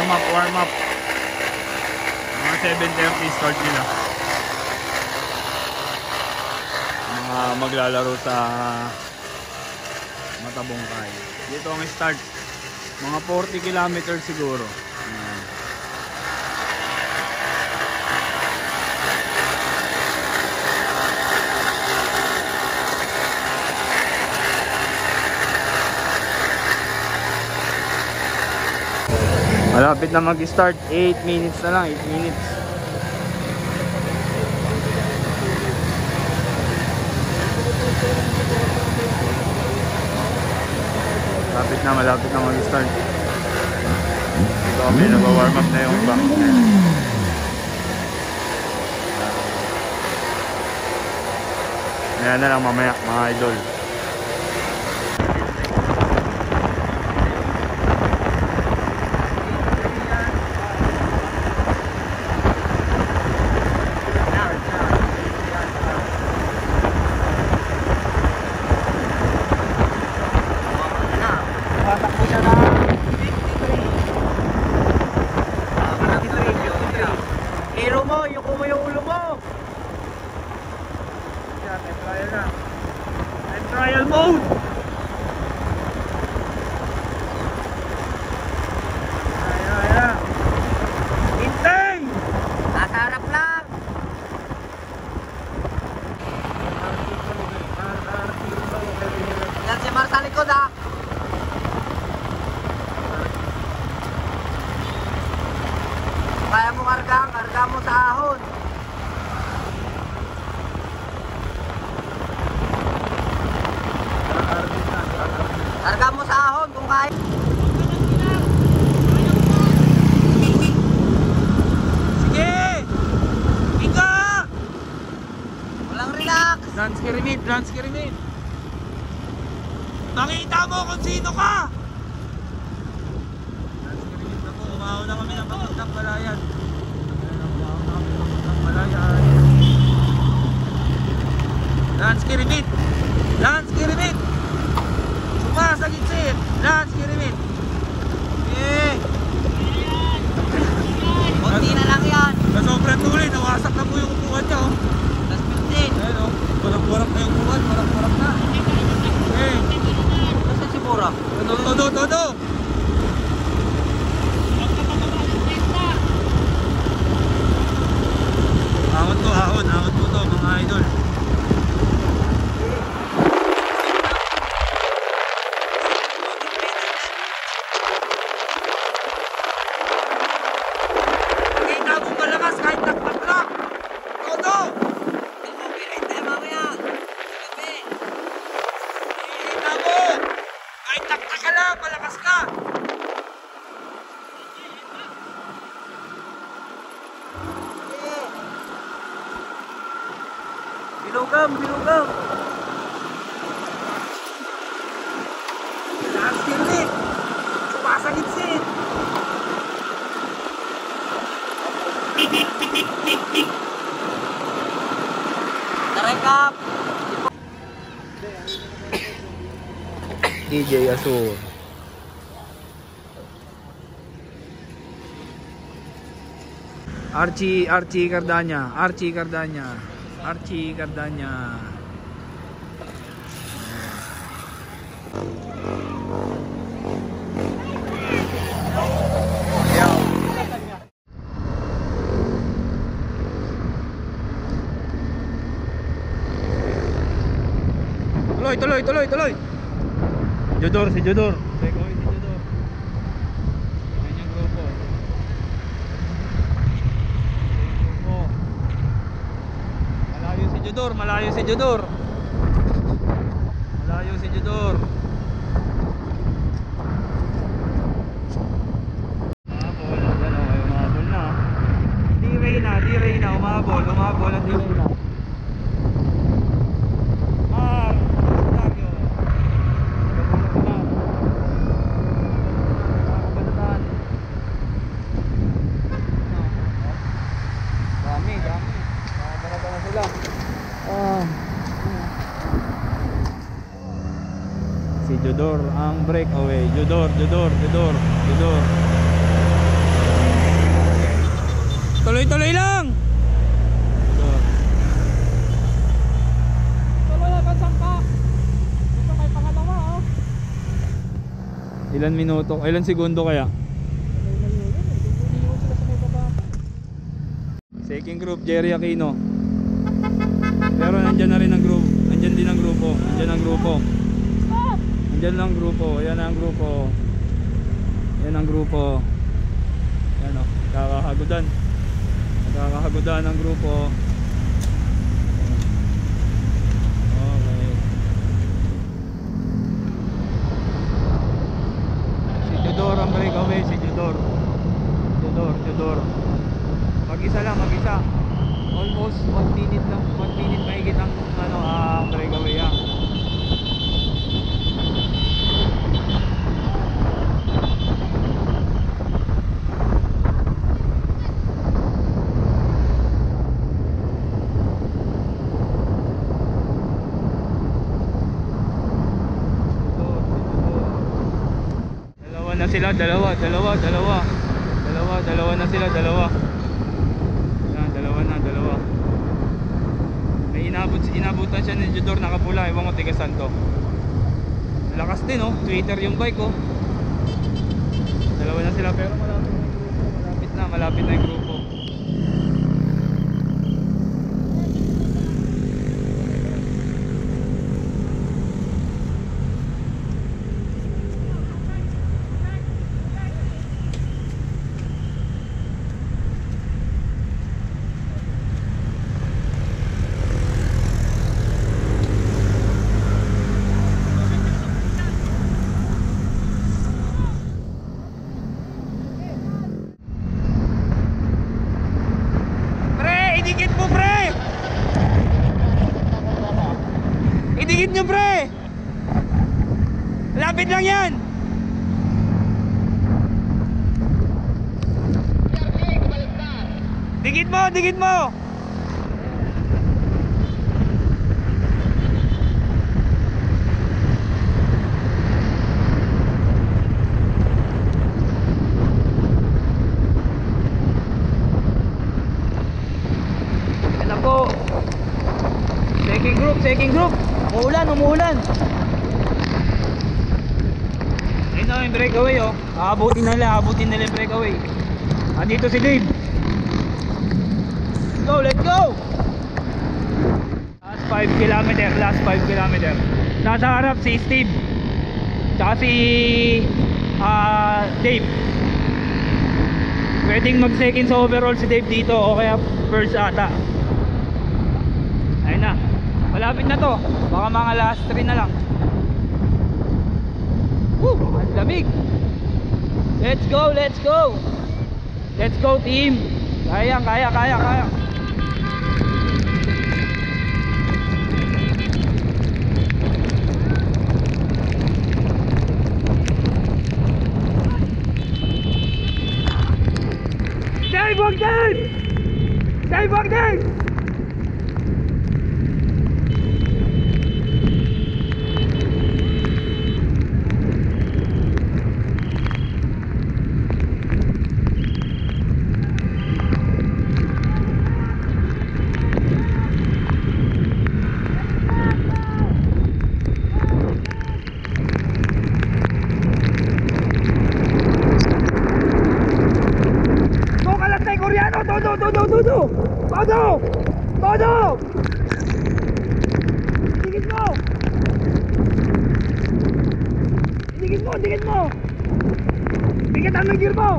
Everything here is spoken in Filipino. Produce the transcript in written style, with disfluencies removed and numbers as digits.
warm up. Mga 7:30 start nila. Mga maglalaro sa Matabungkay. Dito ang start. Mga 40 kilometers siguro. Ayan. Malapit na mag-start. 8 minutes na lang. 8 minutes. Malapit na mag-start. Ito kami nag-warm up na yung bank. Ayan na lang mamaya mga idol. Trial mode. Ayan. Hintay! Nasa harap lang. Yan si Mar sa likod ha. Kaya mo karga mo sa ahon. Karga mo sa ahon kung kaya. Sige! Ika! Walang relax. Dance kirimit, dance kirimit. Makita mo kung sino ka! Dance kirimit na po. Umahaw na kami ng papuntang Palayan. Umahaw na kami ng papuntang Palayan. Dance kirimit! Dance kirimit! Sa gitsit, dance kirimit. Eh. Kunti na lang yan. Sa sobrang tuloy, nawasak na po yung upuan niya. Tas 15. Ayun o, walang-warak na yung upuan, walang-warak na. Eh. Nasaan si Bora? Todo. Ahon po to mga idol. Malakas ka! Bilugam! Dance kirimit! Sumasagitsit! Tarekap! DJ Asur. Archie Cardanya. Tuloy. Jodor. Si Jodor. Malayo si Jodor. Umabol na. Di Reyna, umabol ang Di Reyna. Si Jodor ang breakaway. Jodor. Tuloy-tuloy lang. Tuloy hanggang sangka. Ito may pangalawa oh. Ilan minuto? Ilan segundo kaya? Iniwan sila sa may baba. Second group, Jerry Aquino. Pero nandyan na rin ang group. Nandyan din ang grupo. Nandyan ang grupo. Stop! Nandyan lang ang grupo. Ayan ang grupo. Ayan ang grupo. Ayan o. Kakahagudan. Kakahagudan ang grupo. Okay. Si Jodor ang breakaway. Si Jodor. Jodor. Mag-isa lang, mag-isa. Almost 1 minute lang, 1 minute mahigit ang breakaway yan. Dalawa na sila, dalawa na sila, dalawa. Dalawa. May inabutan siya ni Jodor nakapula, ewan ko tigasan to. Lakas din oh, Twitter yung bike oh. Dalawa na sila pero malapit na yung grupo. Idikit mo pre! Idikit nyo pre! Lapit lang yan! Dikit mo! Ako. Second group. Umuulan. Ayun na yung breakaway oh. Aabutin nila yung breakaway. Andito si Dave. Let's go. Last 5 kilometer. Nasa harap si Steve. Tsaka si Dave. Pwedeng mag second sa overall si Dave dito o kaya first ata. Ayun na, malapit na to. Baka mga last 3 na lang. Woo, ang lamig. Let's go team. Kaya. Dave Bogdan! Todo! Dikit mo! Dikitan mo yung gear mo!